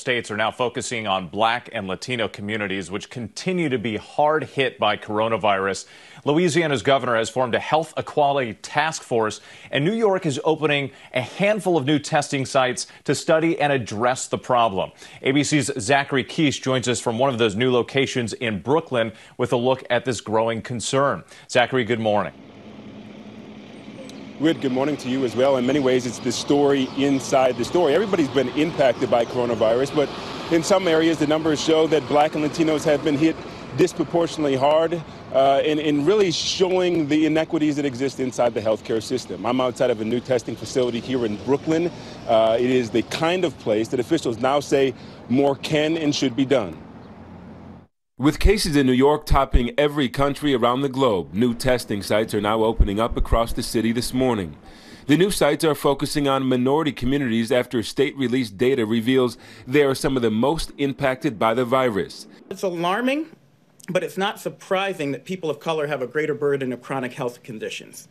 states are now focusing on Black and Latino communities, which continue to be hard hit by coronavirus. Louisiana's governor has formed a health equality task force, and New York is opening a handful of new testing sites to study and address the problem. ABC's Zachary Keish joins us from one of those new locations in Brooklyn with a look at this growing concern. Zachary, good morning. Whit, good morning to you as well. In many ways, it's the story inside the story. Everybody's been impacted by coronavirus, but in some areas, the numbers show that Black and Latinos have been hit disproportionately hard in really showing the inequities that exist inside the healthcare system. I'm outside of a new testing facility here in Brooklyn. It is the kind of place that officials now say more can and should be done. With cases in New York topping every country around the globe, new testing sites are now opening up across the city this morning. The new sites are focusing on minority communities after state-released data reveals they are some of the most impacted by the virus. It's alarming, but it's not surprising that people of color have a greater burden of chronic health conditions.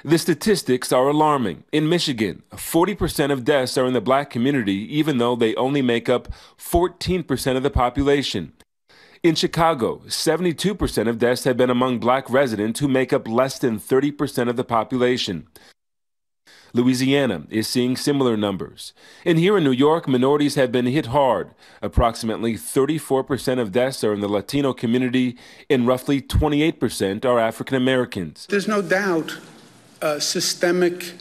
The statistics are alarming. In Michigan, 40% of deaths are in the Black community, even though they only make up 14% of the population. In Chicago, 72% of deaths have been among Black residents who make up less than 30% of the population. Louisiana is seeing similar numbers. And here in New York, minorities have been hit hard. Approximately 34% of deaths are in the Latino community, and roughly 28% are African Americans. There's no doubt systemic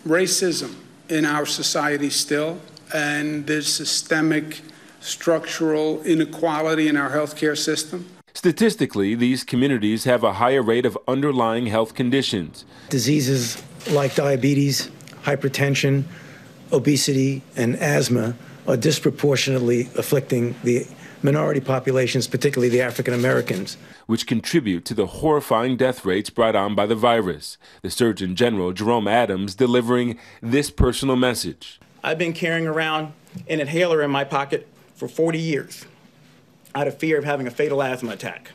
racism in our society still, and there's systemic structural inequality in our healthcare system. Statistically, these communities have a higher rate of underlying health conditions. Diseases like diabetes, hypertension, obesity, and asthma are disproportionately afflicting the minority populations, particularly the African Americans, which contribute to the horrifying death rates brought on by the virus. The Surgeon General, Jerome Adams, delivering this personal message. I've been carrying around an inhaler in my pocket for 40 years out of fear of having a fatal asthma attack.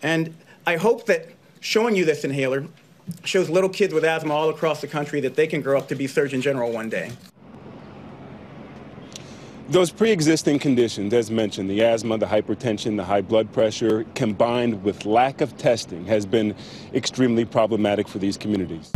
And I hope that showing you this inhaler shows little kids with asthma all across the country that they can grow up to be Surgeon General one day. Those pre-existing conditions, as mentioned, the asthma, the hypertension, the high blood pressure, combined with lack of testing, has been extremely problematic for these communities.